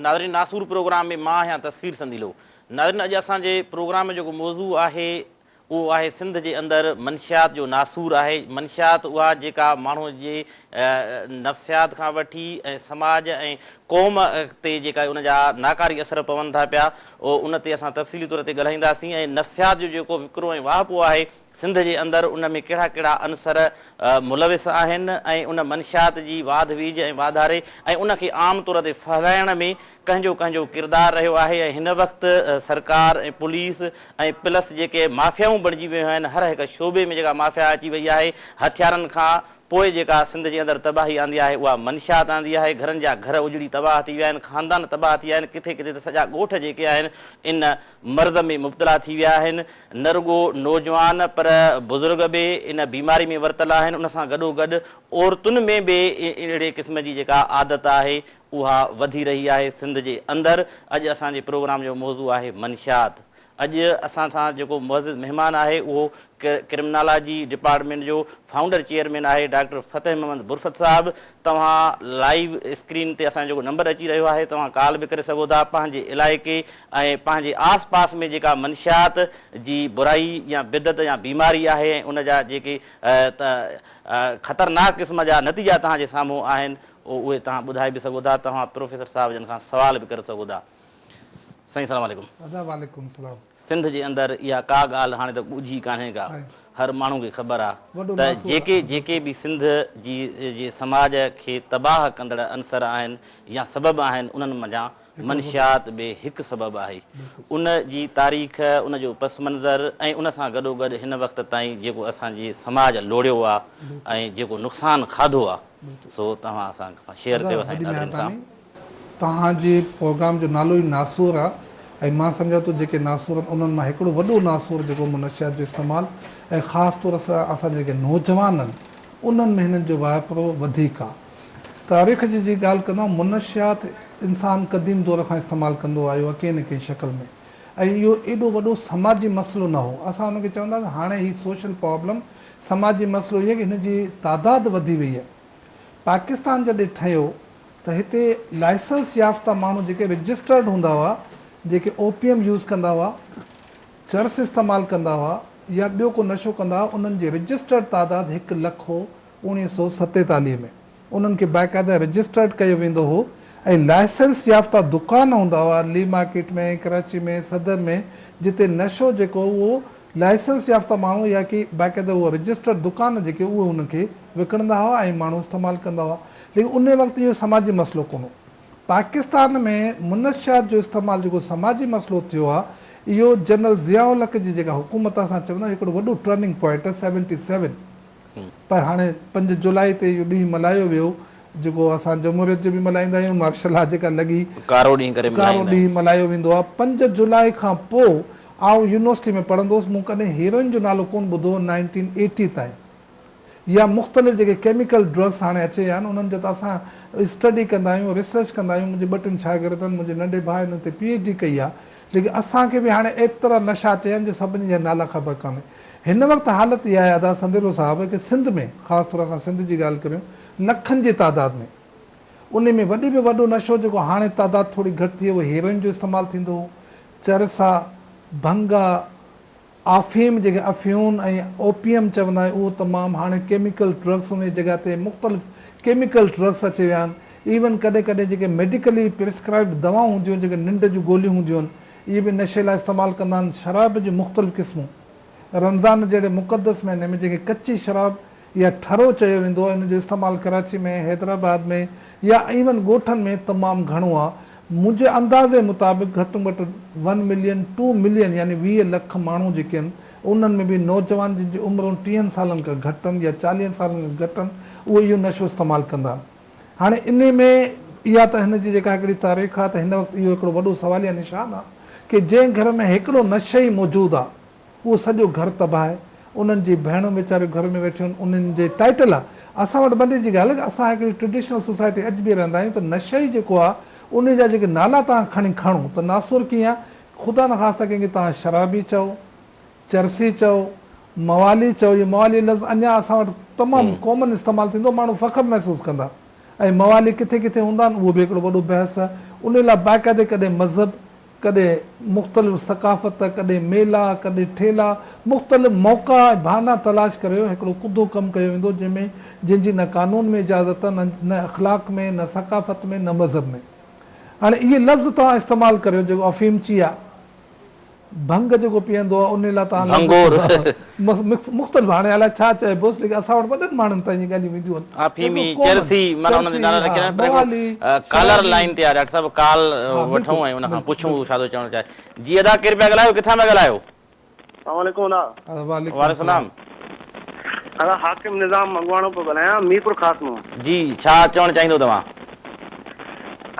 नाज़रीन नासूर प्रोग्राम में मां या तस्वीर संदीलो। नाज़रीन अॼु असांजे प्रोग्राम में जेको मौज़ू आहे उहो आहे सिंध जे अंदरि मनशियात जो नासूर आहे। मनशियात उहा जेका माण्हू जे नफ़्सियात खां वठी ऐं समाज ऐं क़ौम ते जेका उन जा नाकारी असर पवनि था पिया उन ते असां तफ़सीली तौर ते ॻाल्हाईंदासीं। ऐं नफ़्सियात जो जेको विकिरो ऐं वाहिपो आहे सिंध जे अंदरि उन में कहिड़ा कहिड़ा अनसर मुलविस आहिनि ऐं उन मनशियात जी वाध वीज ऐं वाधारे ऐं उनखे आम तौर ते फहिलाइण में कंहिंजो कंहिंजो किरदारु रहियो आहे। ऐं हिन वक़्तु सरकार ऐं पुलिस ऐं प्लस जेके माफ़ियाऊं बणिजी वियूं आहिनि, हर हिकु शोबे में जेका माफ़िया अची वई आहे, हथियारनि खां पोइ जेका सिंध जे अंदरि तबाही आंदी आहे उहा मनशियात आंदी आहे। घरनि जा घर उजड़ी तबाह थी विया आहिनि, ख़ानदान तबाह थी विया आहिनि, किथे किथे त सॼा ॻोठ जेके आहिनि इन मर्ज़ में मुब्तला थी विया आहिनि। न रुॻो नौजवान पर बुज़ुर्ग बि इन बीमारी में वरितल आहिनि। उन सां गॾोगॾु औरतुनि में बि अहिड़े क़िस्म जी जेका आदत आहे उहा वधी रही आहे सिंध जे अंदरि। अॼु असांजे प्रोग्राम जो मौज़ू आहे मनशियात। अॼु असां सां जेको मुअज़्ज़िज़ महिमान आहे उहो क्रिमिनोलॉजी डिपार्टमेंट जो फाउंडर चेयरमैन आहे डॉक्टर फ़तेह मोहम्मद बुरफ़त साहब। तव्हां लाइव स्क्रीन ते असांजो जेको नंबर अची रहियो आहे तव्हां कॉल बि करे सघो था। पंहिंजे इलाइक़े ऐं पंहिंजे आस पास में जेका मनशियात जी बुराई या बिदत या बीमारी आहे ऐं उन जा जेके ख़तरनाक क़िस्म जा नतीजा तव्हांजे साम्हूं आहिनि उहे तव्हां ॿुधाए बि सघो था। तव्हां प्रोफेसर साहब जन खां सवाल बि करे सघो था। साईं सलाम वालेकुम सलाम। सिंध जे अंदरि इहा का ॻाल्हि हाणे त ॻुझी कान्हे का, हर माण्हू खे ख़बर आहे त जेके बि सिंध जी समाज खे तबाह कंदड़ अनसर आहिनि या सबबु आहिनि उन्हनि मञा मनशियात बि हिकु सबबु आहे। उन जी तारीख़, उन जो पस मंज़र ऐं उन सां गॾोगॾु हिन वक़्त ताईं जेको असांजे समाज लोड़ियो आहे ऐं जेको नुक़सानु खाधो आहे सो तव्हां असां शेयर कयो सां। तव्हांजे प्रोग्राम जो नालो ई नासूर आहे ऐं मां सम्झां थो जेके नासूर आहिनि उन्हनि मां हिकिड़ो वॾो नासूर जेको मनशियात जो इस्तेमालु ऐं ख़ासि तौर सां असां जेके नौजवान आहिनि उन्हनि में हिननि जो वाहिपो वधीक आहे। तारीख़ जी ॻाल्हि कंदा मनशियात इंसानु क़दीम दौर खां इस्तेमालु कंदो आयो आहे कंहिं न कंहिं शक्ल में ऐं इहो एॾो वॾो समाजी मसइलो न हो। असां हुनखे चवंदासीं हाणे हीउ सोशल प्रॉब्लम समाजी मसइलो इहो की हिन जी तादादु वधी वई आहे। पाकिस्तान जॾहिं ठहियो त हिते लाइसेंस याफ़्ता माण्हू जेके रजिस्टर्ड हूंदा हुआ, जेके ओपीएम यूज़ कंदा हुआ, चर्स इस्तेमालु कंदा हुआ या ॿियो को नशो कंदा हुआ, उन्हनि जे रजिस्टर्ड तादादु 1 लख हो 1947 में। उन्हनि खे बाक़ाइदा रजिस्टर्ड कयो वेंदो हो ऐं लाइसेंस याफ़्ता दुकान हूंदा हुआ ली मार्केट में, कराची में, सदर में, जिते नशो जेको उहो लाइसेंस याफ़्ता माण्हू या की बाक़ाइदा उहो रजिस्टर्ड दुकान जेके उहे उनखे विकिणंदा हुआ ऐं माण्हू इस्तेमालु कंदा हुआ। लेकिन उन वक़्तु इहो समाजी मसइलो कोन्हो। पाकिस्तान में मनशियात जो इस्तेमालु जेको समाजी मसइलो थियो आहे इहो जनरल ज़ियाउल हक़ जी जेका हुकूमत असां चवंदा आहियूं हिकिड़ो वॾो टर्निंग पॉइंट आहे 77। पर हाणे 5 जुलाई ते इहो ॾींहुं मल्हायो वियो जेको असां जमहूरियत जो बि मल्हाईंदा आहियूं, मार्शल लॉ जेका लॻी कारो ॾींहुं मल्हायो वेंदो आहे। 5 जुलाई खां पोइ आउं यूनिवर्सिटी में पढ़ंदो हुउसि, मूं कॾहिं हीरोइन जो नालो कोन ॿुधो 1980 ताईं या मुख़्तलिफ़ जेके केमिकल ड्रग्स हाणे अचे विया आहिनि उन्हनि जो त असां स्टडी कंदा आहियूं, रिसर्च कंदा आहियूं। मुंहिंजे 2-3 शागिर्द आहिनि, मुंहिंजे नंढे भाउ हिन ते PhD कई आहे। लेकिन असांखे बि हाणे एतिरा नशा अची विया आहिनि जो सभिनी जा नाला ख़बर कान्हे। हिन वक़्तु हालत इहा आहे अदा संदेलो साहिबु की सिंध में ख़ासि तौर असां सिंध जी ॻाल्हि करियूं लखनि जी तादाद में उन में वॾे में वॾो नशो जेको हाणे तादादु थोरी घटि थी आहे उहो हेरोइन जो इस्तेमालु थींदो हो, चरस आहे, भंग आहे, अफ़ीम जेके अफ़्यून ऐं ओपीएम चवंदा आहियूं उहो तमामु हाणे केमिकल ड्रग्स उन जी जॻह ते मुख़्तलिफ़ केमिकल ड्रग्स अची विया आहिनि। इवन कॾहिं कॾहिं जेके मेडिकली प्रिस्क्राइब्ड दवाऊं हूंदियूं आहिनि, जेके निंड जूं गोलियूं हूंदियूं आहिनि, इहे बि नशे लाइ इस्तेमालु कंदा आहिनि। शराब जूं मुख़्तलिफ़ क़िस्मूं, रमज़ान जहिड़े मुक़दस महीने में जेके कची शराब या ठरो चयो वेंदो आहे इन जो इस्तेमालु कराची में, हैदराबाद में या इवन ॻोठनि में तमामु घणो आहे। मुंहिंजे अंदाज़े मुताबिक़ घटि में घटि 1 मिलियन 2 मिलियन यानी 20 लख माण्हू जेके आहिनि उन्हनि में बि नौजवान जिन जी उमिरि 30 सालनि खां घटि आहिनि या 40 सालनि खां घटि आहिनि उहे इहो नशो इस्तेमालु कंदा आहिनि। हाणे इन में इहा त हिन जी जेका हिकिड़ी तारीख़ आहे त हिन वक़्तु इहो हिकिड़ो वॾो सवालिया निशान आहे की जंहिं घर में हिकिड़ो नशे ई मौजूदु आहे उहो सॼो घरु तबाह आहे। उन्हनि जी भेणूं वीचारियूं घर में वेठियूं आहिनि, उन्हनि जे टाइटल आहे। असां वटि वॾे जी ॻाल्हि आहे असां हिकिड़ी ट्रेडिशनल सोसाइटी अॼु बि रहंदा आहियूं त नशे ई जेको आहे उन जा जेके नाला तव्हां खणो त नासूर कीअं आहे, ख़ुदा न ख़ासि त कंहिंखे तव्हां शराबी चओ, चरसी चओ, मवाली चओ। इहो मवाली लफ़्ज़ अञा असां वटि तमामु कॉमन इस्तेमालु थींदो, माण्हू फ़ख़्रु महसूसु कंदा ऐं मवाली किथे किथे हूंदा आहिनि उहो बि हिकिड़ो वॾो बहस आहे। उन लाइ बाक़ाइदे कॾहिं मज़हब, कॾहिं मुख़्तलिफ़ सकाफ़त, कॾहिं मेला, कॾहिं ठेला, मुख़्तलिफ़ मौक़ा ऐं बहाना तलाश करे हिकिड़ो कुदो कमु कयो वेंदो जंहिंजी न कानून में इजाज़त न अख़लाक़ में, न सकाफ़त में, न मज़हब में। हाणे इहे लफ़्ज़ तव्हां इस्तेमालु करियो जेको अफ़ीमची आहे, भंग जेको पीअंदो आहे उन लाइ तव्हां मुख़्तलिफ़, हाणे अलाए छा चइबोसि, लेकिन असां वटि वॾनि माण्हुनि ताईं ॻाल्हियूं वेंदियूं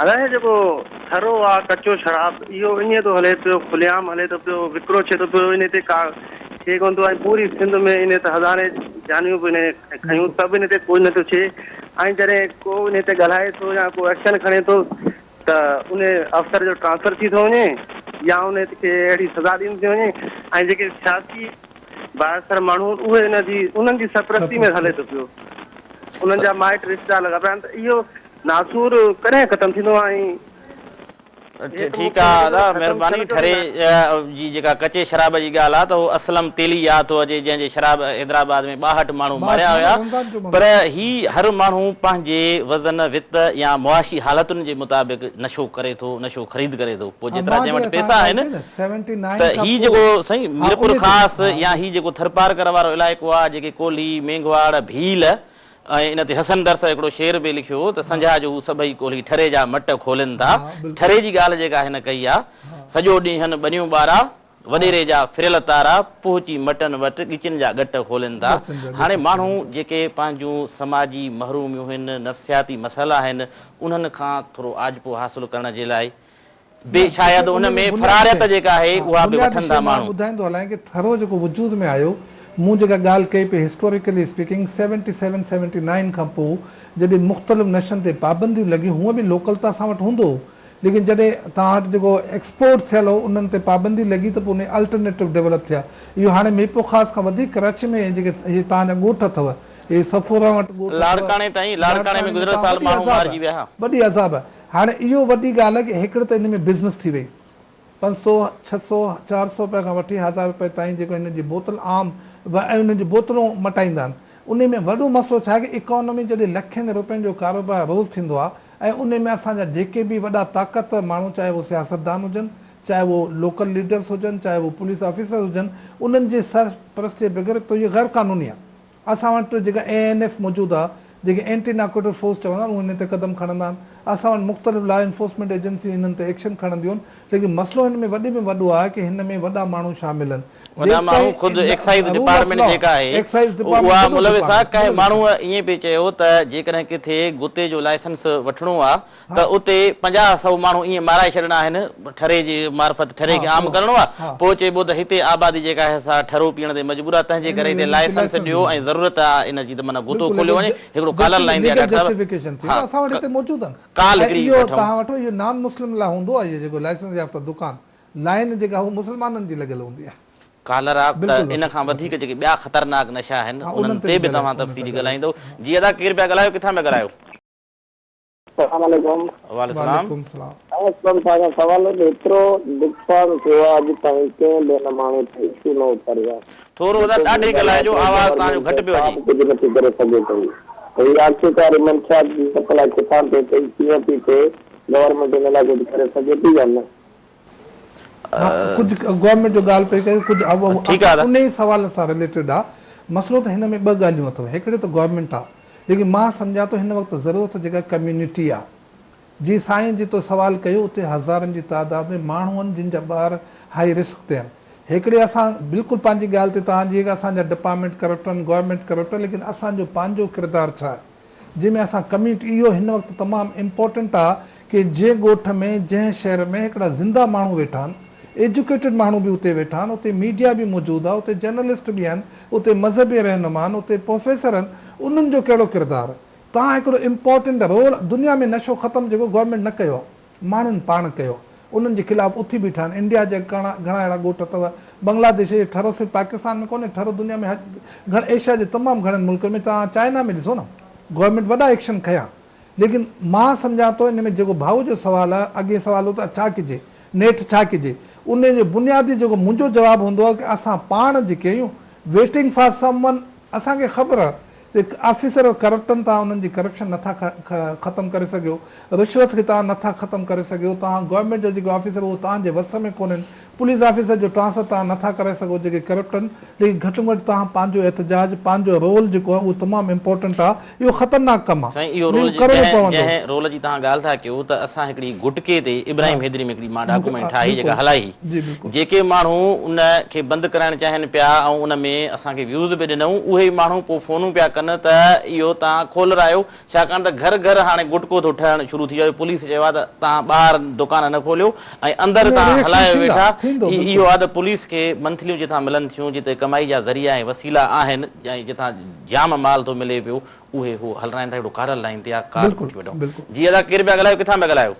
अलाए जेको थरो आहे कचो शराब इहो ईअं थो हले पियो, खुलियाम हले थो पियो, विकिरो थिए थो पियो, इन ते का थिए कोन थो। ऐं पूरी सिंध में इन ते हज़ारे जानियूं बि इन खयूं, सभु इन ते कुझु नथो थिए। ऐं जॾहिं को इन ते ॻाल्हाए थो या को एक्शन खणे थो त उन अफ़सर जो ट्रांसफर थी थो वञे या उन खे अहिड़ी सज़ा ॾिनी थी वञे। ऐं जेके सियासी बाअसर माण्हू उहे उन्हनि जी सरपरस्ती में हले थो पियो, उन्हनि जा माइट रिश्तेदार लॻा पिया आहिनि। त इहो नासूर कॾहिं ख़तमु थींदो? ठीकु आहे दादा, महिरबानी। ठरे जी जेका कचे शराब जी ॻाल्हि आहे त उहो असलम तेली यादि थो अचे, जंहिंजे शराब हैदराबाद में 62 माण्हू मारिया हुया। पर ही हर माण्हू पंहिंजे वज़न वित या मुआशी हालतुनि जे मुताबिक़ नशो करे थो, नशो ख़रीद करे थो। पोइ जेतिरा जंहिं वटि पैसा आहिनि त ही जेको साईं मीरपुर ख़ासि या ही जेको थरपारकर वारो इलाइक़ो आहे, जेके कोल्ही, मेंघवाड़, भील ऐं इन ते हसन दरस हिकिड़ो शेर बि लिखियो त संझा जो हू सभई कोल्ही ठरे जा मट खोलनि था। ठरे जी ॻाल्हि जेका हिन कई आहे, सॼो ॾींहुं हन बनियूं ॿारा, वॾेरे जा फिरियल तारा, पहुची मटनि वटि ॻिचिन जा गट खोलनि था। हाणे माण्हू जेके पंहिंजूं समाजी महरूमियूं आहिनि, नफ़्सियाती मसइला आहिनि, उन्हनि खां थोरो आजपो हासिलु करण जे लाइ शायदि उन में फरारियत जेका आहे उहा बि वठनि था माण्हू। ॿुधाईंदो हलां की थरो जेको वजूद में आयो, मूं जेका ॻाल्हि कई पई हिस्टोरिकली स्पीकिंग 77-79 खां पोइ जॾहिं मुख़्तलिफ़ नशनि ते पाबंदियूं लॻियूं, हूअं बि लोकल त असां वटि हूंदो, लेकिन जॾहिं तव्हां वटि जेको एक्सपोर्ट थियल हो उन्हनि ते पाबंदी लॻी त पोइ उन अल्टरनेटिव डेवलप थिया। इहो हाणे मीरपुर ख़ासि खां वधीक कराची में जेके इहे तव्हांजा ॻोठ अथव, इहे सफ़ोरा वटि वॾी अज़ाब आहे। हाणे इहो वॾी ॻाल्हि आहे की हिकिड़े त हिन में बिज़नेस थी वई, 500-600-400 रुपए खां वठी 1000 रुपए ताईं जेको हिन जी बोतल आम ऐं उन्हनि जी बोतलूं मटाईंदा आहिनि। उन में वॾो मसइलो छा आहे की इकोनॉमी जॾहिं लखनि रुपयनि जो कारोबार रोज़ु थींदो आहे ऐं उन में असांजा जेके बि वॾा ताक़तवर माण्हू, चाहे उहे सियासतदान हुजनि, चाहे उहे लोकल लीडर्स हुजनि, चाहे उहे पुलिस ऑफिसर हुजनि, उन्हनि जे सरपरस्ती बग़ैर त इहो गैर क़ानूनी आहे। असां वटि जेका ANF मौजूदु आहे, जेके एंटी नार्कोटिक फोर्स चवंदा आहिनि, उहे हिन ते क़दम खणंदा आहिनि। असां वटि मुख़्तलिफ़ लॉ एनफोर्समेंट एजेंसियूं हिननि ते एक्शन खणंदियूं आहिनि, लेकिन मसइलो हिन में वॾे में वॾो आहे की हिन में वॾा माण्हू शामिल आहिनि। जेकॾहिं किथे गुते जो लाइसेंस वठिणो आहे त उते 50-100 माण्हू ईअं माराए छॾिणा आहिनि, ठरे जे मार्फत ठरे खे आम करणो आहे। पोइ चइबो त हिते आबादी जेका आहे सा ठरो पीअण ते मजबूर आहे, तंहिंजे करे हिते लाइसेंस ॾियो ऐं ज़रूरत आहे इन जी त माना गुतो खोलियो वञे। हिकिड़ो कॉलर लाइन तव्हां वठो, इहो नॉन मुस्लिम लाइ हूंदो आहे, इहो जेको लाइसेंस याफ़्ता दुकान लाइन जेका हू मुस्लमाननि जी लॻियल हूंदी आहे। कालर आहे इन खां वधीक जेके ॿिया ख़तरनाक नशा आहिनि उन्हनि ते बि तव्हां तफ़सीली ॻाल्हाईंदो। जी अदा, केरु पिया ॻाल्हायो, किथां पिया ॻाल्हायो? थोरो ॾाढी ॻाल्हाइजो, आवाज़ तव्हांजो घटि पियो अचे। आखिरकार मनशात जी सप्लाई किसान ते कई कीअं थी थिए, गवर्नमेंट इन लाइ कुझु करे सघे थी या न? कुझु गवर्नमेंट जो ॻाल्हि पई करे, कुझु उन ई सवाल सां रिलेटेड आहे। मसइलो त हिन में ॿ ॻाल्हियूं अथव, हिकिड़े त गवर्नमेंट आहे, लेकिन मां सम्झां थो हिन वक़्तु ज़रूरत जेका कम्यूनिटी आहे। जी साईं जी तो सवाल कयो, उते हज़ारनि जी तादाद में माण्हू आहिनि जिन जा ॿार हाई रिस्क ते आहिनि। हिकिड़े असां बिल्कुलु पंहिंजी ॻाल्हि ते तव्हांजी असांजा डिपार्टमेंट करप्ट आहिनि, गवर्नमेंट करप्ट आहे, लेकिन असांजो पंहिंजो किरदारु छा आहे जंहिंमें असां कम्यूनिटी, इहो हिन वक़्तु तमामु इम्पोर्टेंट आहे की जंहिं ॻोठ में जंहिं शहर में हिकिड़ा ज़िंदा माण्हू वेठा आहिनि, एजुकेटेड माण्हू बि उते वेठा आहिनि, उते मीडिया बि मौजूदु आहे, उते जर्नलिस्ट बि आहिनि, उते मज़हबी रहनुमा आहिनि, उते प्रोफेसर आहिनि, उन्हनि जो कहिड़ो किरदारु? तव्हां हिकिड़ो इम्पोर्टेंट रोल, दुनिया में नशो ख़तमु जेको गवर्नमेंट न कयो आहे, माण्हुनि पाण कयो, उन्हनि जे ख़िलाफ़ु उथी बीठा आहिनि। इंडिया जा घणा अहिड़ा ॻोठ अथव, बांग्लादेश जे ठरो सिर्फ़ु पाकिस्तान में कोन्हे, ठरो दुनिया में एशिया जे तमामु घणनि मुल्कनि में, तव्हां चाइना में ॾिसो न, गवर्नमेंट वॾा एक्शन खया। लेकिन मां सम्झां थो इन में जेको भाऊ जो सुवालु आहे, अॻे सुवालु हो त छा कजे, नेठि छा कजे, उन जो बुनियादी जेको मुंहिंजो जवाबु हूंदो आहे की असां पाण जेके आहियूं वेटिंग फॉर समवन, असांखे ख़बर आहे ऑफिसर करप्टन, तव्हां उन्हनि जी करप्शन नथा ख़तमु करे सघियो, रिश्वत खे तव्हां नथा ख़तमु करे सघियो, तव्हां गवर्नमेंट जा जेके ऑफिसर उहो तव्हांजे वस में कोन्हनि, पुलिस ऑफिसर जो ट्रांसफर तव्हां नथा करे सघो जेके करप्टन, लेकिन घटि में घटि तव्हां पंहिंजो एहतजाज, पंहिंजो रोल जेको आहे उहो तमामु इम्पोर्टेंट आहे, इहो ख़तरनाक कमु आहे। साईं, इहो रोल जी तव्हां ॻाल्हि था कयो त असां हिकिड़ी गुटके ते इब्राहिम हैदरी में हिकिड़ी मां डॉक्यूमेंट ठाही जेका हलाई, जेके माण्हू उन खे बंदि कराइणु चाहिनि पिया ऐं उन में असांखे व्यूज़ बि ॾिनऊं, उहे माण्हू पोइ फ़ोनूं पिया कनि त इहो तव्हां खोलरायो, छाकाणि त घर घर हाणे गुटको थो ठहणु शुरू थी वियो। पुलिस चयो आहे त तव्हां ॿाहिरि दुकान न खोलियो ऐं अंदरि तव्हां हलाए वेठा। इहो आहे त पुलिस खे मंथलियूं जिथां मिलनि थियूं, जिते कमाई जा ज़रिया ऐं वसीला आहिनि, ऐं जिथां जाम माल थो मिले पियो, उहे हो हलाइनि था। हिकिड़ो कारल लाइन ते आहे, कार वठी वठो। जी दादा, केरु पिया ॻाल्हायो, किथां पिया ॻाल्हायो?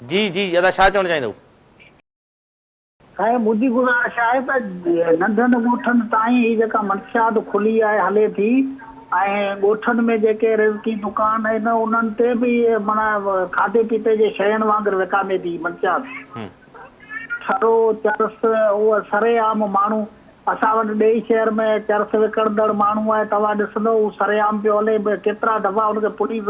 जी जी दादा, छा चवणु चाहींदव? साईं, मुंहिंजी गुज़ारिश आहे त नंढनि ॻोठनि ताईं ही जेका मंशियात खुली आहे हले थी, ऐं ॻोठनि में जेके रिज़की दुकान आहिनि उन्हनि ते बि माना खाधे पीते जे शयुनि वांगुरु विकामे थी मंशियात। छरो चरस उहा सरेआम माण्हू, असां वटि ॿिए शहर में चरस विकिणंदड़ माण्हू आहे, तव्हां ॾिसंदो हू सरेआम पियो हले, केतिरा दफ़ा हुनखे पुलिस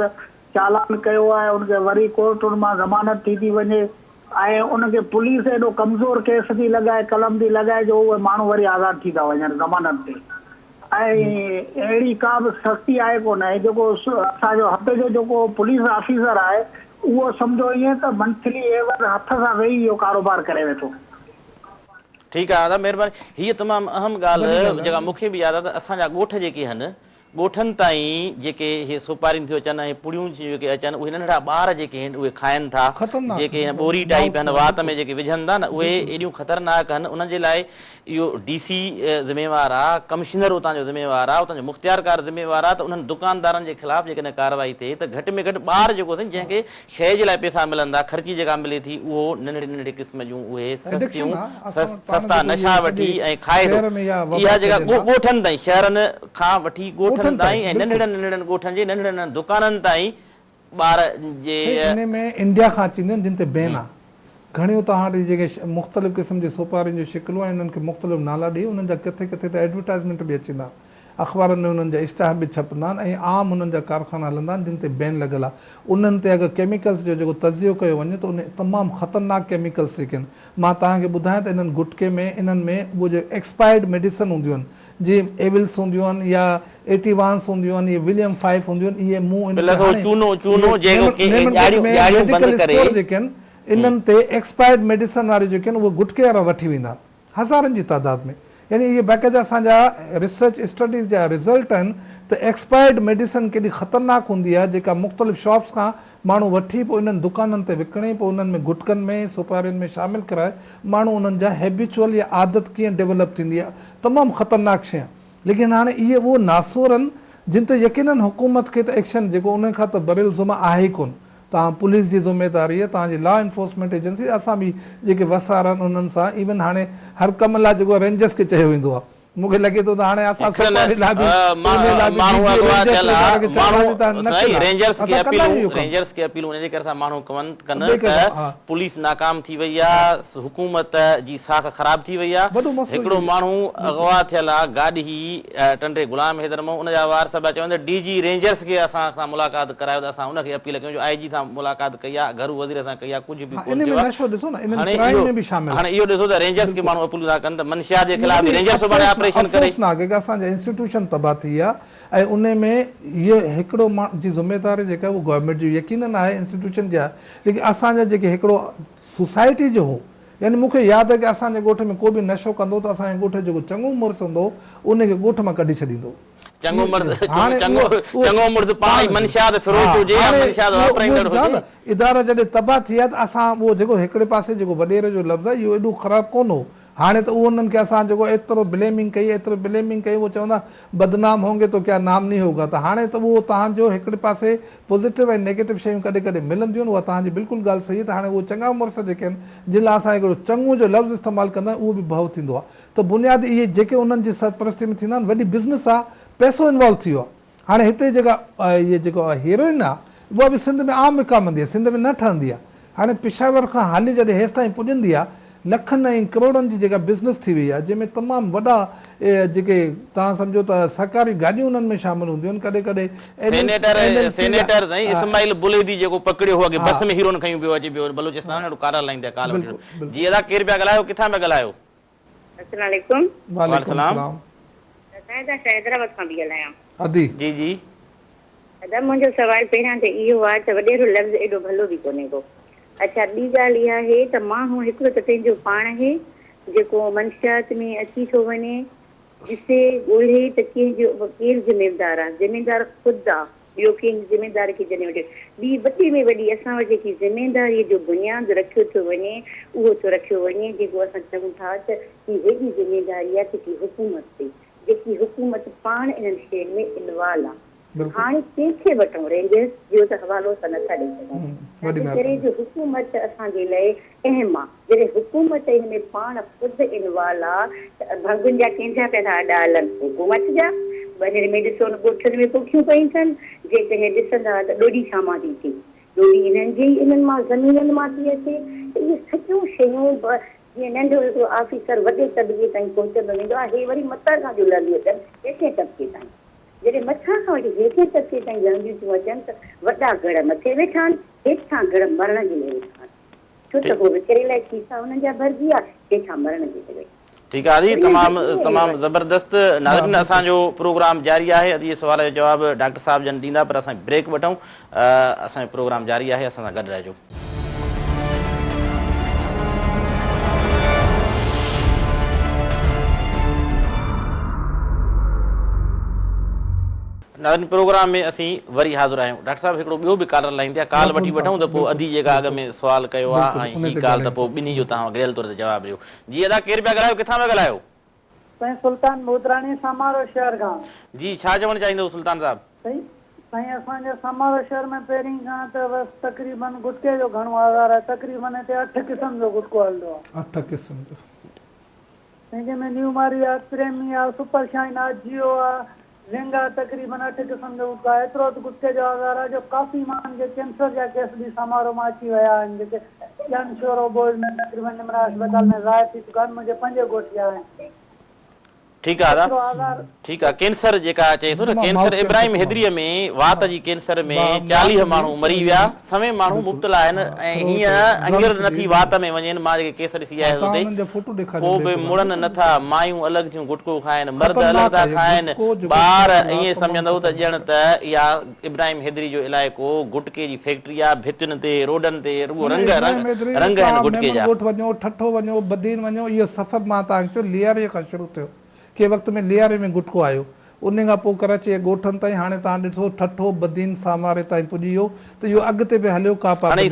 चालान कयो आहे, उनखे वरी कोर्ट उन मां ज़मानत थी वञे, ऐं उनखे पुलिस एॾो कमज़ोर केस थी लॻाए, कलम थी लॻाए जो उहे माण्हू वरी आज़ादु थी था वञनि ज़मानत ते। ऐं अहिड़ी का बि सख़्ती आहे कोन। ऐं जेको असांजो हथ जो जेको पुलिस ऑफिसर आहे उहो सम्झो ईअं त मंथली एवर हथ सां वेही इहो कारोबार करे वेठो। ठीकु आहे दादा, महिरबानी। हीअ तमामु अहम ॻाल्हि जेका मूंखे बि यादि आहे त असांजा ॻोठ जेके आहिनि, ॻोठनि ताईं जेके इहे सुपारियूं थियूं अचनि ऐं पुड़ियूं जेके अचनि, उहे नंढड़ा ॿार जेके आहिनि उहे खाइनि था, जेके ॿोरी टाइप आहिनि वात में जेके विझनि था न, उहे एॾियूं ख़तरनाक आहिनि। उन्हनि जे लाइ इहो DC ज़िम्मेवारु आहे, कमिश्नर उतां जो ज़िम्मेवारु आहे, उतां जो मुख़्तियारकार ज़िम्मेवारु आहे त उन्हनि दुकानदारनि जे ख़िलाफ़ु जेकॾहिं कार्रवाई थिए त घटि में घटि ॿार जेको अथनि, जंहिंखे शइ जे लाइ पैसा मिलंदा, ख़र्ची जेका मिले थी, उहो नंढड़े नंढड़े क़िस्म जूं उहे सस्ता नशा वठी ऐं खाए थो। इहा जेका ॻोठनि ताईं, शहरनि खां वठी ॻोठनि ताईं ऐं नंढड़नि नंढड़नि ॻोठनि जे नंढड़नि नंढड़नि दुकाननि ताईं ॿार जे इन में इंडिया खां अची वेंदियूं आहिनि, जिन ते बैन आहे। घणियूं तव्हां वटि जेके मुख़्तलिफ़ क़िस्म जी सोपारियुनि जूं शिकिलूं आहिनि, उन्हनि खे मुख़्तलिफ़ नाला ॾेई उन्हनि जा किथे किथे त एडवर्टाइज़मेंट बि अचंदा, अख़बारनि में उन्हनि जा इश्तिहार बि छपंदा आहिनि, ऐं आम उन्हनि जा कारखाना हलंदा आहिनि जिन ते बैन लॻल आहे। उन्हनि ते अगरि केमिकल्स जो जेको तज़ियो कयो वञे त उन तमामु ख़तरनाक केमिकल्स जेके आहिनि, मां तव्हांखे ॿुधायां त इन्हनि गुटके में, इन्हनि में उहे जो एक्सपायर्ड मेडिसिन हूंदियूं आहिनि, जीअं एविल्स हूंदियूं आहिनि या 81 हूंदियूं आहिनि, इहे विलियम 5 हूंदियूं आहिनि, इहे मूं जेके आहिनि इन्हनि ते एक्सपायर्ड मेडिसिन वारी जेके आहिनि उहे गुटके वारा वठी वेंदा हज़ारनि जी तादाद में। यानी इहे बाक़ाइदा असांजा रिसर्च स्टडीज़ जा रिज़ल्ट आहिनि त एक्सपायर्ड मेडिसिन केॾी ख़तरनाक हूंदी आहे, जेका मुख़्तलिफ़ शॉप्स खां माण्हू वठी पोइ इन्हनि दुकाननि ते विकिणे, पोइ उन्हनि में गुटकनि में सुपारियुनि में शामिलु कराए, माण्हू उन्हनि जा हैबिचुअल या आदत कीअं डेवलप थींदी आहे, तमामु ख़तरनाक शइ। लेकिन हाणे इहे उहो नासूर आहिनि जिन ते यकीननि हुकूमत खे त एक्शन जेको उन खां त बरियल ज़ुमा आहे ई कोन। तव्हां पुलिस जी ज़िम्मेदारी आहे, तव्हांजी लॉ एनफोर्समेंट एजेंसी, असां बि जेके वसार आहिनि उन्हनि सां, इवन हाणे हर कम लाइ जेको रेंजर्स खे चयो वेंदो आहे, मूंखे लॻे थो त हाणे असां रेंजर्स खे अपील उनजे करे माण्हू कनि त पुलिस नाकाम थी वई आहे, हुकूमत जी साख ख़राब थी वई आहे। हिकिड़ो माण्हू अगवा थियल आहे, गाॾी ही टंडे गुलाम हैदर मां, उनजा वार सभु चवंदा DG रेंजर्स खे असां सां मुलाक़ात करायो त असां उनखे अपील कयूं, IG सां मुलाक़ात कई आहे, घरू वज़ीर सां कई आहे, कुझु बि कोन थियो आहे। हाणे इहो ॾिसो त रेंजर्स खे माण्हू अपील था कनि त मंशियात जे ख़िलाफ़ रेंजर्स असांजा इंस्टीट्यूशन तबाह थी आहे, ऐं उन में इहे हिकिड़ो माण्हू जी ज़िम्मेदारी जेका उहा गवर्नमेंट जी यकीननि आहे, इंस्टीट्यूशन जी आहे, लेकिन असांजा जेके हिकिड़ो सोसाइटी जो हो, यानी मूंखे यादि आहे की असांजे ॻोठ में को बि नशो कंदो त असांजे ॻोठ जेको चङो मुड़ुसु हूंदो उनखे ॻोठ मां कढी छॾींदो। इदारा जॾहिं तबाह थी आहे त असां उहो जेको हिकिड़े पासे जेको वॾेरे जो लफ़्ज़ आहे इहो एॾो ख़राबु कोन हो। हाणे त उहो उन्हनि खे असां जेको एतिरो ब्लेमिंग कई, एतिरो ब्लेमिंग कई, उहो चवंदा बदनाम होंगे तो क्या नाम नहीं होगा। त हाणे त उहो तव्हांजो हिकिड़े पासे पॉज़िटिव ऐं नेगेटिव शयूं कॾहिं कॾहिं मिलंदियूं आहिनि, उहा तव्हांजी बिल्कुलु ॻाल्हि सही आहे। त हाणे उहो चङा मुड़ुस जेके आहिनि जिन लाइ असां हिकिड़ो चङो जो लफ़्ज़ इस्तेमालु कंदा आहियूं उहो बि भउ थींदो आहे। त बुनियादी इहे जेके उन्हनि जी सरपरस्ती में थींदा आहिनि, वॾी बिज़नेस आहे, पैसो इन्वॉल्व थी वियो आहे। हाणे हिते जेका इहे जेको हीरोइन आहे उहा बि सिंध में आम विकामंदी आहे, सिंध में न ठहंदी आहे। हाणे पिशावर खां हाली जॾहिं हेसि ताईं पुॼंदी आहे, लखनि ऐं करोड़नि जी जेका बिज़नेस थी वई आहे, जंहिंमें तमामु वॾा जेके तव्हां सम्झो त सरकारी गाॾियूं उन्हनि में शामिल हूंदियूं आहिनि। कॾहिं कॾहिं सेनेटर इस्माइल बुलेदी जेको पकड़ियो हो अॻे बस में हीरोइन खयूं पियो अची पियो बलूचिस्तान ॾाढो कारा लाईंदा काल जी। अदा केरु पिया ॻाल्हायो, किथां पिया ॻाल्हायो? अस्सलाम वालेकुम। वालेकुम सलाम। हैदराबाद खां बि ॻाल्हायां। अदी जी जी। दादा मुंहिंजो सवाल पहिरियां त इहो आहे त वॾेरो लफ़्ज़ एॾो भलो बि कोन्हे को। अच्छा, ॿी ॻाल्हि इहा आहे त माण्हू हिकिड़ो त पंहिंजो पाण आहे जेको मंशियात में अची थो वञे, ॾिसे ॻोल्हे त केरु ज़िमेदार आहे। ज़िमेदार ख़ुदि आहे, ॿियो कंहिं ज़िमेदार खे जॾहिं वठे। ॿी वॾे में वॾी असां वटि जेकी ज़िमेदारीअ जो बुनियादु रखियो थो वञे, उहो थो रखियो वञे जेको असां चऊं था त ही हेॾी ज़िमेदारी आहे की हुकूमत ते, जेकी हुकूमत पाण इन्हनि शयुनि में इन्वॉल्व आहे। हाणे कंहिंखे वठूं, रेंजर्स जो त हवालो त नथा ॾेई सघूं, करे जो हुकूमत असांजे लाइ अहम आहे। जॾहिं हुकूमत हिन में पाण ख़ुदि इन्वॉल्व आहे त भंगुनि जा कंहिंजा पिया था अॾा हलनि, हुकूमत जा। वञण में ॾिसो न ॻोठनि में पोखियूं पयूं अथनि, जेकॾहिं ॾिसंदा त ॾोॾी छामां थी थिए, ॾोॾी इन्हनि जे इन्हनि मां ज़मीननि मां थी अचे। त इहे सॼियूं शयूं जीअं नंढो हिकिड़ो ऑफिसर वॾे तबिके ताईं पहुचंदो वेंदो आहे, हे वरी मथां खां जुलंदियूं अचनि हेठे तबिके ताईं। जॾहिं मथां खां वठी हेठे तबिके ताईं लहंदियूं थियूं अचनि त वॾा गढ़ मथे वेठा आहिनि, हेठां गढ़ मरण जे लाइ वेठा आहिनि, छो त उहो विकिरे लाइ खीसा हुननि जा भरिजी विया, हेठां मरण जे लाइ। ठीकु आहे अदी, तमामु ज़बरदस्त। नाज़रीन, असांजो प्रोग्राम जारी आहे। अदी सवाल जो जवाबु डॉक्टर साहब जन ॾींदा, पर असां ब्रेक वठूं। असांजो प्रोग्राम जारी आहे, असां सां गॾु रहिजो। नाज़रीन, प्रोग्राम में असीं वरी हाज़िर आहियूं। डॉक्टर साहब हिकिड़ो ॿियो बि कॉलर लाइन ते काल वठी वठूं त पोइ अदी जेका अॻ में सुवाल कयो आहे ऐं हीअ काल त पोइ ॿिन्ही जो तव्हां ग्रेल तौर ते जवाबु ॾियो। जी अदा केरु पिया ॻाल्हायो, किथां पिया ॻाल्हायो? सुल्तान मोदराणी समारो शहर खां। जी, छा चवणु चाहींदो सुल्तान साहब? साईं, असांजे समारो शहर में पहिरीं खां त बसि तक़रीबन गुटके जो घणो आज़ार आहे। तक़रीबन हिते 8 क़िस्म जो गुटको हलंदो आहे। 8 क़िस्म जो, जंहिंमें न्यूमारी आहे, प्रेमी आहे, सुपर शाइन आहे, जियो आहे, रिंग आहे। तक़रीबन 8 क़िस्म जो गुटको आहे। एतिरो त गुटके जो आज़ार आहे जो काफ़ी माण्हुनि खे कैंसर जा केस बि समारो मां अची विया आहिनि, जेके ॼण शोरो बोर्ड में तक़रीबन निमरा अस्पताल में ज़ाहिर थी चुका आहिनि। मुंहिंजे 5 ॻोठी आहिनि। ठीकु आहे दादा, ठीकु आहे। कैंसर जेका चए थो न, कैंसर इब्राहिम हैदरीअ में वात जी कैंसर में 40 माण्हू मरी विया, सवे माण्हू मुब्तला आहिनि ऐं हीअं अंगिर नथी वात में वञनि। मां जेके केस ॾिसी आयुसि हुते, को बि मुड़नि नथा, मायूं अलॻि थियूं गुटको खाइनि, मर्द अलॻि था खाइनि, ॿार ईअं सम्झंदव त ॼण त इहा इब्राहिम हैदरी जो इलाइक़ो गुटके जी फैक्ट्री आहे। भितियुनि ते, रोडनि ते रुॻो रंग आहिनि गुटके जा। वञो, ठठो वञो, बदीन वञो, इहो सफ़र मां तव्हांखे चयो लियारे खां शुरू थियो। के वक़्त में लियारे में गुटको आयो, उन खां पोइ कराची जे ॻोठनि ताईं। हाणे तव्हां ॾिसो ठठो बदीन सामारे ताईं पुॼी वियो, त इहो अॻिते बि हलियो। का अदीअ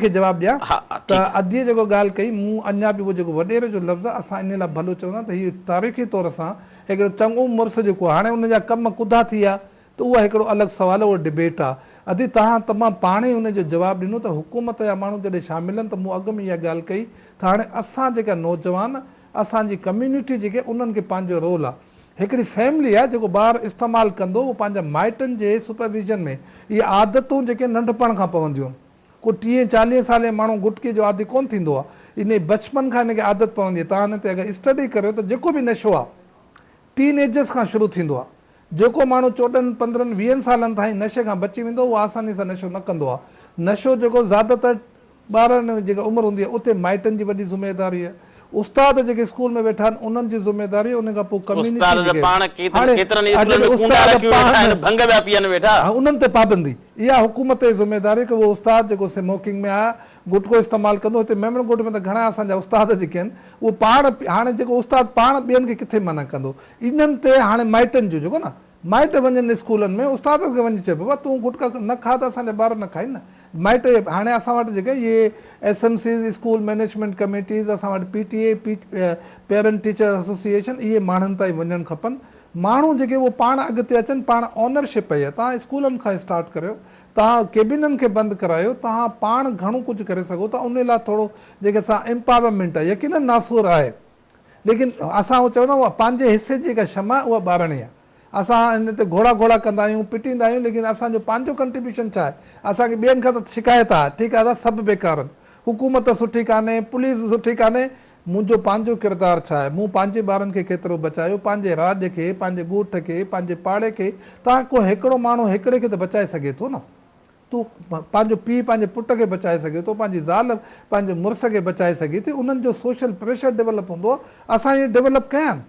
खे जवाबु ॾियां त अदीअ जेको ॻाल्हि कई, मूं अञा बि उहो जेको वॾेरे जो लफ़्ज़ आहे, असां इन लाइ भलो चवंदा त हीउ तारीख़ी तौर सां हिकिड़ो चङो मुड़ुस जेको आहे, हाणे उनजा कम कुदा थी विया त उहा हिकिड़ो अलॻि सुवालु, उहो डिबेट आहे। अदी, तव्हां तमामु पाण ई उनजो जवाबु ॾिनो त हुकूमत जा माण्हू जॾहिं शामिल आहिनि, त मूं अॻु में इहा ॻाल्हि कई त हाणे असां जेका नौजवान, असांजी कम्यूनिटी जेके उन्हनि खे पंहिंजो रोल आहे। हिकिड़ी फैमिली आहे जेको ॿारु इस्तेमालु कंदो, उहो पंहिंजा माइटनि जे सुपरविजन में इहे आदतूं जेके नंढपण खां पवंदियूं आहिनि। को 30-40 साल माण्हू गुटके जो आदी कोन्ह थींदो आहे, इन बचपन खां हिनखे आदत पवंदी आहे। तव्हां हिन ते अगरि स्टडी करियो त जेको बि नशो आहे टीन एजर्स खां शुरू थींदो आहे। जेको माण्हू 14, 15, 20 सालनि ताईं नशे खां बची वेंदो, उहो आसानी सां नशो न कंदो आहे। नशो जेको ज़्यादातर ॿारनि जेका उमिरि हूंदी आहे, उते माइटनि जी वॾी ज़िमेदारी आहे। उस्ताद जेके स्कूल में वेठा आहिनि, उन्हनि जी ज़िमेदारी। उन खां पोइ उन्हनि ते पाबंदी, इहा हुकूमत जी ज़िमेदारी की उहो उस्ताद जेको स्मोकिंग में आहे, गुटको इस्तेमालु कंदो। हिते मेमन ॻोठ में त घणा असांजा उस्ताद जेके आहिनि, उहो पाण, हाणे जेको उस्ताद पाण ॿियनि खे किथे मना कंदो। इन्हनि ते हाणे माइटनि जो जेको न, माइट वञनि स्कूलनि में, उस्ताद खे वञी चए बाबा तूं गुटका न खा त असांजा ॿार न खाइनि न। माइट हाणे असां वटि जेके इहे SMCs, स्कूल मैनेजमेंट कमेटीज़, असां वटि PTA, पेरेंट टीचर एसोसिएशन, इहे माण्हुनि ताईं वञणु खपनि। माण्हू जेके उहो पाण अॻिते अचनि, पाण ऑनरशिप आहे। तव्हां स्कूलनि खां स्टार्ट करियो, तव्हां केबिननि खे बंदि करायो, तव्हां पाण घणो कुझु करे सघो था। उन लाइ थोरो जेके असां एम्पावरमेंट आहे, यकीननि नासूर आहे। लेकिन असां चवंदा आहियूं पंहिंजे हिसे जी जेका क्षमा उहा ॿारणी आहे। असां हिन ते घोड़ा घोड़ा कंदा आहियूं, पिटींदा आहियूं, लेकिन असांजो पंहिंजो कंट्रीब्यूशन छा आहे? असांखे ॿियनि खां त शिकायत आहे, ठीकु आहे, सभु बेकार आहिनि, हुकूमत सुठी कान्हे, पुलिस सुठी कान्हे, मुंहिंजो पंहिंजो किरदारु छा आहे? मूं पंहिंजे ॿारनि खे केतिरो बचायो, पंहिंजे राज खे, पंहिंजे ॻोठ खे, पंहिंजे पाड़े खे। तव्हां को हिकिड़ो माण्हू हिकिड़े खे त बचाए सघे थो न, तूं पंहिंजो पीउ पंहिंजे पुट खे बचाए सघे थो, पंहिंजी ज़ाल पंहिंजे मुड़ुस खे बचाए सघे थी। उन्हनि जो सोशल प्रेशर डेवलप हूंदो आहे, असां इहे डेवलप कया आहिनि।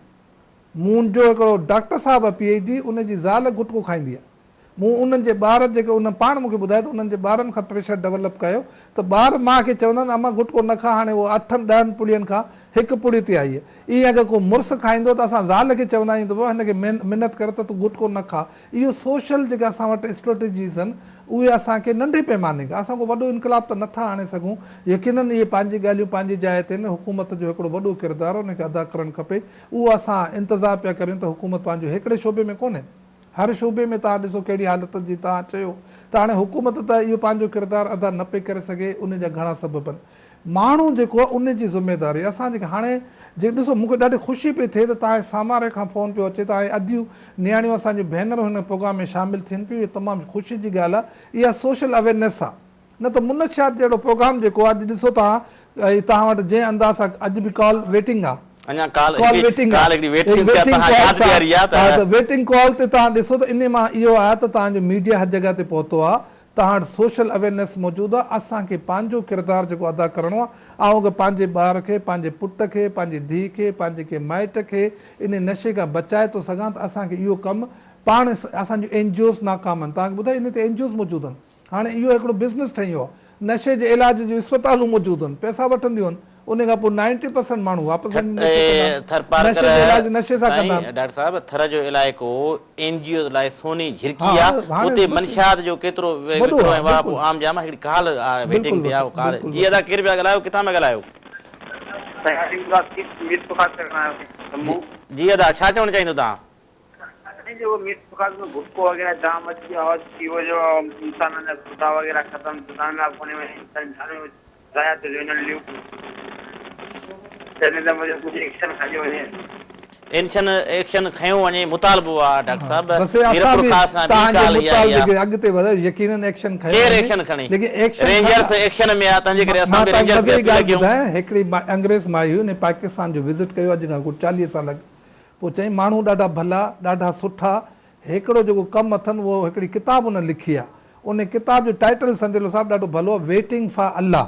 मुंहिंजो हिकिड़ो डॉक्टर साहिबु आहे PhD, उनजी ज़ाल गुटको खाईंदी आहे। मूं उन्हनि जे ॿार जेके उन पाण मूंखे ॿुधायो त उन्हनि जे ॿारनि खां प्रेशर डेवलप कयो त ॿार माउ खे चवंदा आहिनि अमा गुटको न खा, हाणे उहो 8-10 पुड़ियुनि खां हिकु पुड़ी ते आई आहे। ईअं अगरि को मुड़ुसु खाईंदो त असां ज़ाल खे चवंदा आहियूं त भाउ हिनखे महिनत कर त तूं गुटको न खा। इहो सोशल जेके असां वटि स्ट्रेटजीज़ आहिनि उहे असांखे नंढे पैमाने खां, असां को वॾो इनकलाब त नथा आणे सघूं। यकीनन इहे पंहिंजी ॻाल्हियूं पंहिंजी जाइ ते आहिनि। हुकूमत जो हिकिड़ो वॾो किरदारु उनखे अदा करणु खपे। उहो असां इंतज़ारु पिया करियूं त हुकूमत पंहिंजो हिकिड़े शोबे में कोन्हे, हर शोबे में तव्हां ॾिसो कहिड़ी हालत जी तव्हां चयो त हाणे हुकूमत त इहो पंहिंजो किरदारु अदा न पई करे सघे। उन जा घणा सबब आहिनि, माण्हू जेको आहे उन जी ज़िमेदारी। असां जेके हाणे जे ॾिसो मूंखे ॾाढी ख़ुशी पई थिए त तव्हांजे सामारे खां फ़ोन पियो अचे त हाणे अधु नियाणियूं असांजूं भेनरूं हिन प्रोग्राम में शामिलु थियनि पियूं। इहा तमामु ख़ुशी जी ॻाल्हि आहे। इहा सोशल अवेयरनेस आहे, न त मुनशियात जहिड़ो प्रोग्राम जेको आहे अॼु ॾिसो तव्हां वटि जंहिं अंदाज़ सां अॼु बि कॉल वेटिंग आहे, वेटिंग कॉल ते तव्हां ॾिसो त इन मां इहो आहे त तव्हांजो मीडिया हर जॻह ते पहुतो आहे, तव्हां वटि सोशल अवेयरनेस मौजूदु आहे। असांखे पंहिंजो किरदारु जेको अदा करिणो आहे, ऐं अगरि पंहिंजे ॿार खे, पंहिंजे पुट खे, पंहिंजी धीउ खे, पंहिंजे के माइट खे इन नशे खां बचाए थो सघां त असांखे इहो कमु पाण असांजूं NGOs नाकाम आहिनि। तव्हांखे ॿुधायो इन ते NGOs मौजूदु आहिनि। हाणे इहो हिकिड़ो बिज़नेस ठही वियो आहे, नशे जे इलाज जूं अस्पतालूं मौजूदु आहिनि, पैसा वठंदियूं आहिनि, उन खां पोइ 90% माण्हू वापसि नशे सां कंदा आहिनि। डॉक्टर साहिब थर जो इलाइक़ो NGO लाइ सोनी झिरकी आहे, उते मनशियात जो केतिरो आम जाम हिकिड़ी कॉल वेटिंग ते आहे। कॉल जी अदा केरु पिया ॻाल्हायो, किथां पिया ॻाल्हायो? जी अदा छा चवणु चाहींदो तव्हां? जो मीट मुकाबले में गुटको वगैरह जाम अच्छी आवाज की वो जो इंसान ने खुदा वगैरह खत्म दुकान में होने में इंसान जाने जाया तो जो लियो चलने दा मुझे कुछ एक्शन खयो है एक्शन खयो वने मुतालबो आ डॉक्टर साहब मीरपुर खास ना मुतालबे अगते वध यकीनन एक्शन खयो केर एक्शन खणी लेकिन एक्शन रेंजर्स एक्शन में आ तंजे करे असां रेंजर्स खे अपील कयूं। हिकड़ी अंग्रेज मायू ने पाकिस्तान जो विजिट कयो अॼु खां 40 साल पोइ चई माण्हू ॾाढा भला ॾाढा सुठा, हिकिड़ो जेको कमु अथनि उहो हिकिड़ी किताब उन लिखी आहे। उन किताब जो टाइटल संदेलो साहिबु ॾाढो भलो, वेटिंग फॉर अल्लाह,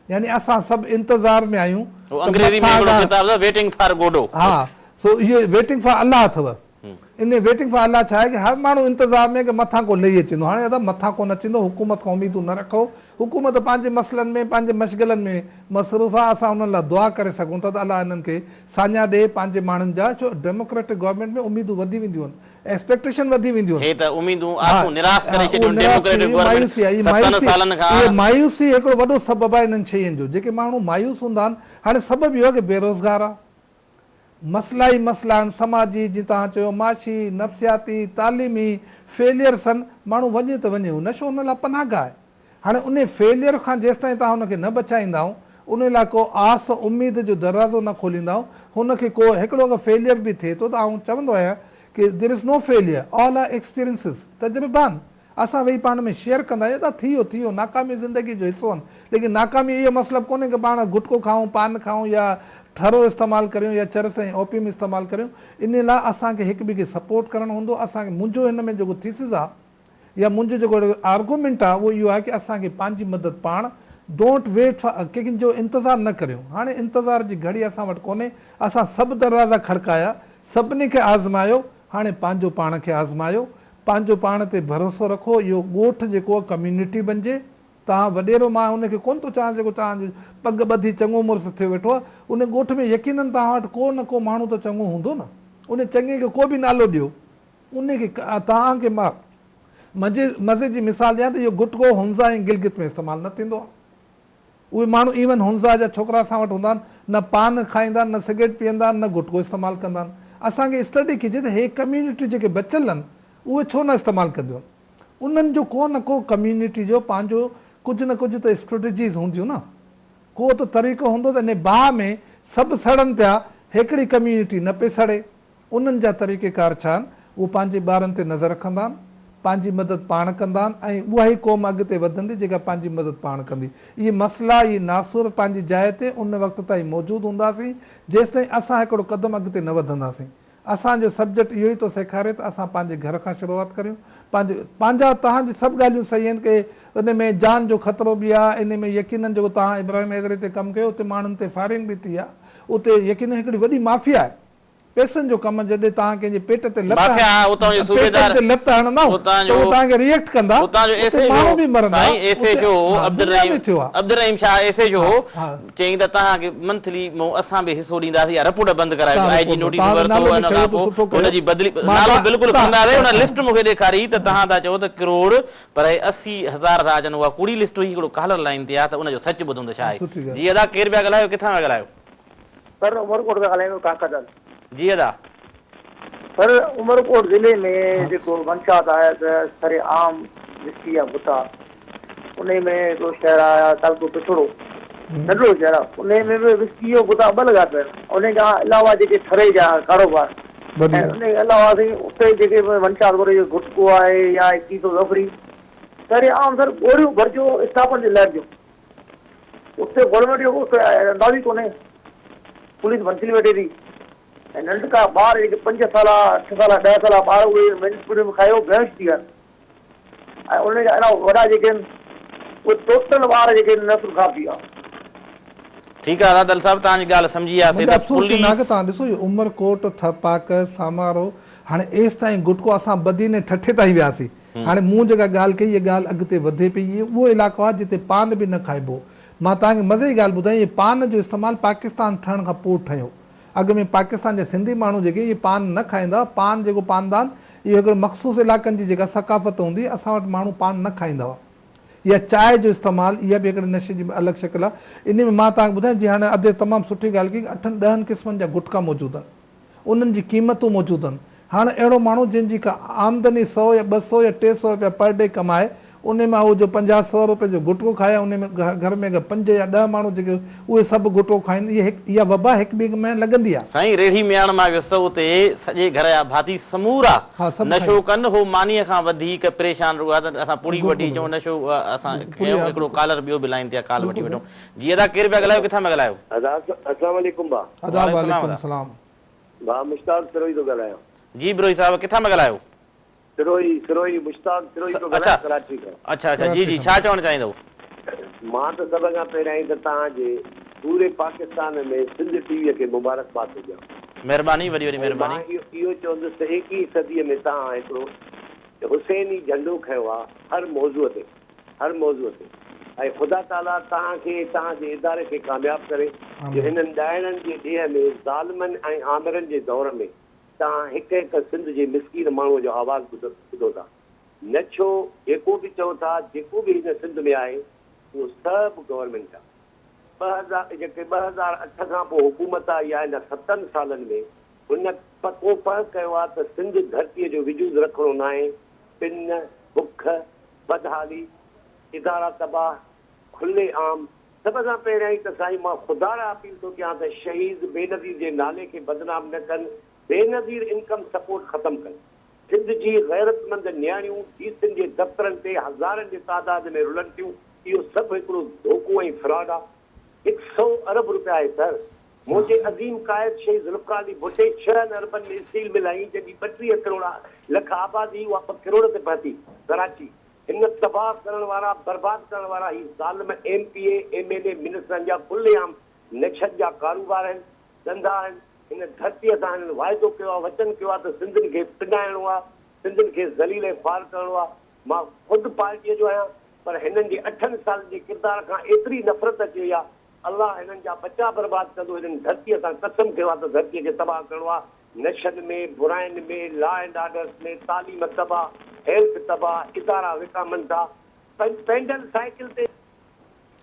यानी असां सभु इंतज़ार में आहियूं। अंग्रेजी में हिकिड़ो किताब आहे वेटिंग फॉर गोडो। हा, सो इहो वेटिंग फॉर अल्लाह अथव। इन वेटिंग फॉर अल्लाह छा आहे कि हर माण्हू इंतज़ार में कि मथां को लही अचंदो। हाणे दादा मथां को न अचंदो, हुकूमत खां उमेदूं न रखो। हुकूमत पंहिंजे मसइलनि में पंहिंजे मशगलनि में मसरूफ़ आहे। असां उन्हनि लाइ दुआ करे सघूं था त अलाह हिननि खे साञा ॾे पंहिंजे माण्हुनि जा। छो डेमोक्रेटिक गवर्नमेंट में उमेदूं वधी वेंदियूं आहिनि, एक्सपेक्टेशन वधी वेंदियूं आहिनि। मायूसी हिकिड़ो वॾो सबबु आहे इन्हनि शयुनि जो। जेके माण्हू मायूस हूंदा आहिनि, हाणे सबबु इहो आहे कि बेरोज़गार आहे, मसला ई मसला आहिनि समाजी, जीअं तव्हां चयो माशी, नफ़्सियाती, तालीमी फेलियर्स आहिनि। माण्हू वञे त वञे, नशो हुन लाइ पनाह आहे। हाणे उन फेलियर खां जेसिताईं तव्हां हुनखे न बचाईंदा, उन लाइ को आस उमेद जो दरवाज़ो न खोलींदा, हुनखे को हिकिड़ो अगरि फेलियर बि थिए थो त आउं चवंदो आहियां कि there is no failure, all are experiences, तजुर्बा आहिनि। असां वेही पाण में शेयर कंदा आहियूं त थी वियो नाकामी ज़िंदगी जो हिसो आहिनि। लेकिन नाकामी इहो मतिलबु कोन्हे कि पाण गुटको खाऊं, पान खाऊं या ठरो इस्तेमालु करियूं या चरस ऐं ओपियम इस्तेमालु करियूं। इन लाइ असांखे हिक ॿिए खे सपोर्ट करणु हूंदो। असांखे मुंहिंजो हिन में जेको थीसिस आहे या मुंहिंजो जेको आर्गूमेंट आहे उहो इहो आहे कि असांखे पंहिंजी मदद पाण, डोंट वेट फॉर कंहिंजो इंतज़ारु न करियूं। हाणे इंतज़ार जी घड़ी असां वटि कोन्हे। असां सभु दरवाज़ा खड़काया, सभिनी खे आज़मायो, हाणे पंहिंजो पाण खे आज़मायो, पंहिंजो पाण ते भरोसो रखो। इहो ॻोठ जेको आहे कम्यूनिटी बणिजे। तव्हां वॾेरो, मां हुनखे कोन थो चाहियां जेको तव्हांजो पग ॿधी चङो मुड़ुसु थियो वेठो आहे, उन ॻोठ में यकीननि तव्हां वटि को न को माण्हू त चङो हूंदो न। उन चङे खे को बि नालो ॾियो, उनखे तव्हांखे मां मज़े जी मिसाल ॾियां त इहो गुटको हुंज़ा ऐं गिलगित में इस्तेमालु न थींदो आहे। उहे माण्हू इवन हुंज़ा जा छोकिरा असां वटि हूंदा आहिनि, न पान खाईंदा आहिनि, न सिगरेट पीअंदा आहिनि, न गुटको इस्तेमालु कंदा आहिनि। असांखे स्टडी कजे त हे कम्यूनिटी जेके बचियल आहिनि उहे छो न इस्तेमालु कंदियूं आहिनि। उन्हनि जो को न को कम्यूनिटी जो पंहिंजो कुझु न कुझु त स्ट्रेटजीज़ हूंदियूं न, को त तरीक़ो हूंदो त इन बाह में सभु सड़नि पिया, हिकिड़ी कम्यूनिटी न पे सड़े। उन्हनि जा तरीक़ेकार छा आहिनि, उहे पंहिंजे ॿारनि ते नज़र रखंदा आहिनि, पंहिंजी मदद पाण कंदा आहिनि ऐं उहा ई क़ौम अॻिते वधंदी जेका पंहिंजी मदद पाण कंदी। इहे मसइला, इहे नासूर पंहिंजी जाइ ते उन वक़्त ताईं मौजूदु हूंदासीं जेसिताईं असां हिकिड़ो क़दम अॻिते न वधंदासीं। असांजो सब्जेक्ट इहो ई थो सेखारे त असां पंहिंजे घर खां शुरूआति करियूं। पंहिंजा तव्हांजी सभु ॻाल्हियूं सही आहिनि की उन में जान जो ख़तरो बि आहे, इन में यकीननि जेको तव्हां इब्राहिम हैदरी ते कमु कयो उते माण्हुनि ते फायरिंग बि थी आहे, उते यकीन हिकिड़ी वॾी माफ़िया आहे पैसनि जो कमु। जॾहिं तव्हां कंहिंजे पेट ते लत हणंदा तव्हांखे रिएक्ट कंदा, माण्हू बि मरंदा। अब्दुर्रहीम शाह एसे जो चई त तव्हांखे मंथली असां बि हिसो ॾींदासीं, रिपोर्ट बंदि करायो, आईजी नोटिस वरितो, हुन खां पोइ हुनजी बदिली नालो बिल्कुलु कंदासीं। हुन लिस्ट मूंखे ॾेखारी त तव्हां था चओ त करोड़ पर 80,000 था अचनि, उहा कूड़ी लिस्ट हुई, हिकिड़ो कॉलर लाइन ते आहे त उनजो सच ॿुधूं त छा आहे। जी अदा केरु पिया ॻाल्हायो, किथां पिया ॻाल्हायो? सर उमरकोट पिया ॻाल्हायूं काकदल। जी अदा। सर उमरकोट ज़िले में जेको वंशात आहे त सरे आम विस्की या बुता, उन में हिकिड़ो शहर आहे तालको पिछड़ो, नंढड़ो शहर आहे, उन में बि विस्की जो बुता ॿ लॻा पिया आहिनि। उन खां अलावा जेके थरे जा कारोबार, ऐं उन खां अलावा उते जेके वंशात जो गुटको आहे या कीतो ज़फरी, सरे आम सर ॻोरियूं भरिजो स्टाफनि जे लाइ जो उते गवर्नमेंट जो अंदाज़ ई कोन्हे, पुलिस वंचली वेठे थी। ऐं नंढका ॿार जेके 5 साल 8 साल 10 साल ॿार उहे मिनट में खायो बेहोश थी विया। ऐं उन जा अहिड़ा वॾा जेके आहिनि उहे टोटल ॿार जेके नसुल ख़राब थी विया। ठीकु आहे आदिल साहिब, तव्हांजी ॻाल्हि सम्झी वियासीं। तव्हां ॾिसो उमरकोट, थपाक, सामारो, हाणे एसि ताईं गुटको असां ॿधी ने ठठे ताईं वियासीं। हाणे मूं जेका ॻाल्हि कई इहा ॻाल्हि अॻिते वधे पई। इहो उहो इलाइक़ो आहे जिते पान बि न खाइबो। मां तव्हांखे मज़े जी ॻाल्हि ॿुधायां, इहे पान जो इस्तेमालु पाकिस्तान ठहण खां पोइ ठहियो। अॻु में पाकिस्तान जा सिंधी माण्हू जेके इहे पान न खाईंदा, पान जेको पानदान इहो हिकिड़ो मख़सूस इलाइक़नि जी जेका सकाफ़त हूंदी, असां वटि माण्हू पान न खाईंदा हुआ। इहा चांहि जो इस्तेमालु, इहा बि हिकिड़े नशे जी अलॻि शिकिल आहे। इन में मां तव्हांखे ॿुधायां, जीअं हाणे अधु तमामु सुठी ॻाल्हि कई, 8-10 क़िस्मनि जा गुटका मौजूदु आहिनि, उन्हनि जी क़ीमतूं मौजूदु आहिनि। हाणे अहिड़ो माण्हू जंहिंजी का आमदनी 100 या 200 या 300 रुपया पर डे कमाए, उन मां उहो जो 50-100 रुपए जो गुटको खाए, उन में घर में 5 या 10 माण्हू जेके उहे सभु गुटको खाईंदा। इहा वबा हिकु ॿिए में लॻंदी आहे। साईं रेढ़ी मियाण मां वियुसि, उते सॼे घर जा भाती समूरा नशो कनि, हो मानीअ खां वधीक परेशान रुआ त असां पुड़ी वठी अचूं, नशो असां हिकिड़ो कॉलर ॿियो बि लाइन ते कॉल वठी वठूं। जी अदा केरु पिया ॻाल्हायो, किथां पिया ॻाल्हायो? अस्सलाम वालेकुम भा। वालेकुम सलाम भा, मुश्ताक सिरोही थो ॻाल्हायां। जी बिरोही साहब, किथां पिया ॻाल्हायो? सिरोही मुश्ताक सिरोही थो ॻाल्हायां, कराची खां। अच्छा जी जी, छा चवणु चाहींदव? मां त सभ खां पहिरियां ई त तव्हांजे पूरे पाकिस्तान में सिंध टीवीअ खे मुबारकबाद थो ॾियां। महिरबानी, वॾी वॾी महिरबानी। इहो चवंदुसि त 21 सदीअ में तव्हां हिकिड़ो हुसैनी झंडो खयो आहे हर मौज़ूअ ते, हर मौज़ूअ ते। ऐं ख़ुदा ताला तव्हांखे, तव्हांजे इदारे खे कामयाबु करे हिननि ॾाइणनि जे ॾींहं में ज़ालिमनि ऐं आमिरनि जे दौर में तव्हां हिकु हिकु सिंध जे मिसकीन माण्हूअ जो आवाज़ु ॿुधो था। न छो जेको बि चओ था, जेको बि हिन सिंध में आहे उहो सभु गवर्नमेंट आहे। जेके 2008 खां पोइ हुकूमत आई आहे, हिन 7 सालनि में हुन पको पक कयो आहे त सिंध धरतीअ जो विजूद रखिणो न आहे। पिन, बुख, बदहाली, इदारा तबाह, खुले आम। सभ खां पहिरियां ई त साईं मां ख़ुदा लाइ अपील थो कयां त शहीद बेनज़ीर जे नाले खे बदनाम न कनि, बेनज़ीर इनकम सपोर्ट ख़तमु कनि। सिंध जी गैरतमंद न्याणियूं डीसीनि जे दफ़्तरनि ते हज़ारनि जे तादाद में रुलनि थियूं। इहो सभु हिकिड़ो धोखो ऐं फ्रॉड आहे। 100 अरब रुपया आहे सर। मुंहिंजे अज़ीम क़ाइद शहीद ज़ुल्फ़िकार अली भुट्टे 6 अरबनि में स्टील मिल आई, जॾहिं 32 करोड़ लख आबादी, उहा 2 करोड़ ते पहुती कराची। हिन तबाह करण वारा, बर्बाद करण वारा ही ज़ालिम MPA MLA मिनिस्टरनि जा खुलेआम नछद जा कारोबार आहिनि, धंधा आहिनि। हिन धरतीअ सां हिननि वाइदो कयो आहे, वचन कयो आहे त सिंधियुनि खे पिनाइणो आहे, सिंधियुनि खे ज़लील ऐं ख़्वार करिणो आहे। मां ख़ुदि पार्टीअ जो आहियां, पर हिननि जे 8 साल जे किरदार खां एतिरी नफ़रत अची वई आहे, अलाह हिननि जा बचा बर्बाद कंदो। हिननि धरतीअ सां कसम कयो आहे त धरतीअ खे तबाह करिणो आहे। नशनि में, बुराइनि में, लॉ एंड ऑर्डर्स में, तालीम तबाह, हेल्थ तबाह, इदारा विकामनि था। पैंडल साइकिल ते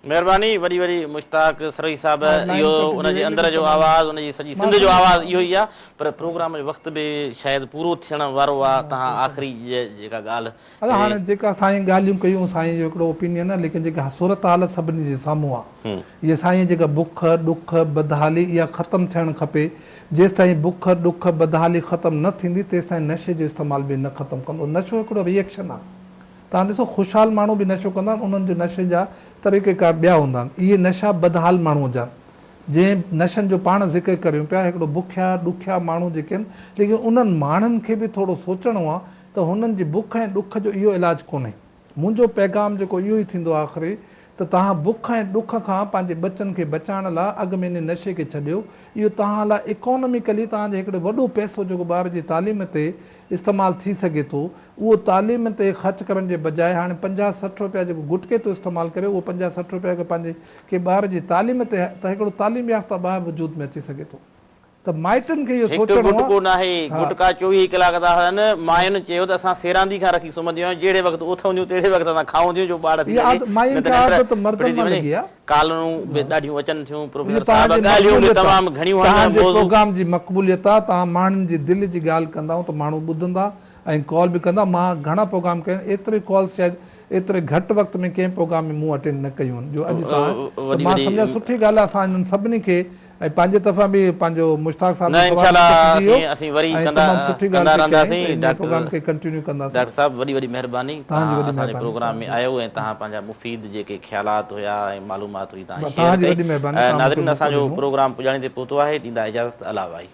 महिरबानी वरी वरी मुश्ताक सरई साहब इहो उनजे अंदर जो आवाज़ उनजी सॼी सिंध जो आवाज़ इहो ई आहे पर प्रोग्राम जो वक़्तु बि शायदि पूरो थियण वारो आहे तव्हां आख़िरी जेका ॻाल्हि हाणे जेका साईं ॻाल्हियूं कयूं साईं जो हिकिड़ो ओपिनियन आहे लेकिन जेका सूरत हालत सभिनी जे साम्हूं आहे इहा साईं जेका बुख ॾुख बदहाली इहा ख़तमु थियणु खपे जेसि ताईं बुख ॾुख बदहाली ख़तमु न थींदी तेसि ताईं नशे जो इस्तेमालु बि न ख़तमु कंदो नशो हिकिड़ो रिएक्शन आहे तव्हां ॾिसो ख़ुशहाल माण्हू बि नशो कंदा आहिनि उन्हनि जो नशे जा तरीक़ेकार ॿिया हूंदा आहिनि इहे नशा बदहाल माण्हू जा जंहिं नशनि जो पाण ज़िक्र करियूं पिया हिकिड़ो बुखिया ॾुखिया माण्हू जेके आहिनि लेकिन उन्हनि माण्हुनि खे बि थोरो सोचणो आहे त हुननि जी बुख ऐं ॾुख जो इहो इलाजु कोन्हे मुंहिंजो पैगाम जेको इहो ई थींदो आहे आख़िरी त तव्हां बुख ऐं ॾुख खां पंहिंजे बचनि खे बचाइण लाइ अॻु में इन नशे खे छॾियो इहो तव्हां लाइ इकोनॉमिकली तव्हांजे हिकिड़ो वॾो पैसो जेको ॿार जी तालीम ते इस्तेमालु थी सघे थो उहो तालीम ते ख़र्चु करण जे बजाए हाणे 50-60 रुपया जेको गुटके थो इस्तेमालु करे उहो 50-60 रुपया खे पंहिंजे के ॿार जी तालीम ते त हिकिड़ो तालीम याफ़्ता ॿार वजूद में अची सघे थो त माइटनि खे इहो सोचणो गुटको न आहे गुटका 24 कलाक था हलनि मायुनि चयो त असां सेरांदी खां रखी सुम्हंदियूं आहियूं जहिड़े वक़्तु उथंदियूं तहिड़े वक़्तु असां खाऊंदियूं जो ॿार थी कालूं बि ॾाढियूं अचनि थियूं तमामु घणियूं प्रोग्राम जी मक़बूलियत आहे तव्हां माण्हुनि जी दिलि जी ॻाल्हि कंदा त माण्हू ॿुधंदा ऐं कॉल बि कंदा मां घणा प्रोग्राम कया आहिनि एतिरे कॉल्स शायदि एतिरे घटि वक़्त में कंहिं प्रोग्राम में मूं अटेंड न कयूं आहिनि जो अॼु तव्हां मां सम्झा सुठी ॻाल्हि आहे असां हिननि सभिनी खे ऐं पंहिंजे तरफ़ां बि पंहिंजो मुश्ताक साहब डॉक्टर साहब वॾी वॾी महिरबानी असांजे प्रोग्राम में आयो ऐं तव्हां पंहिंजा मुफ़ीद जेके ख़्यालात हुया ऐं मालूमात हुई तव्हां नाज़रीन असांजो प्रोग्राम पुॼाणे ते पहुतो आहे ॾींदा इजाज़त अला भाई।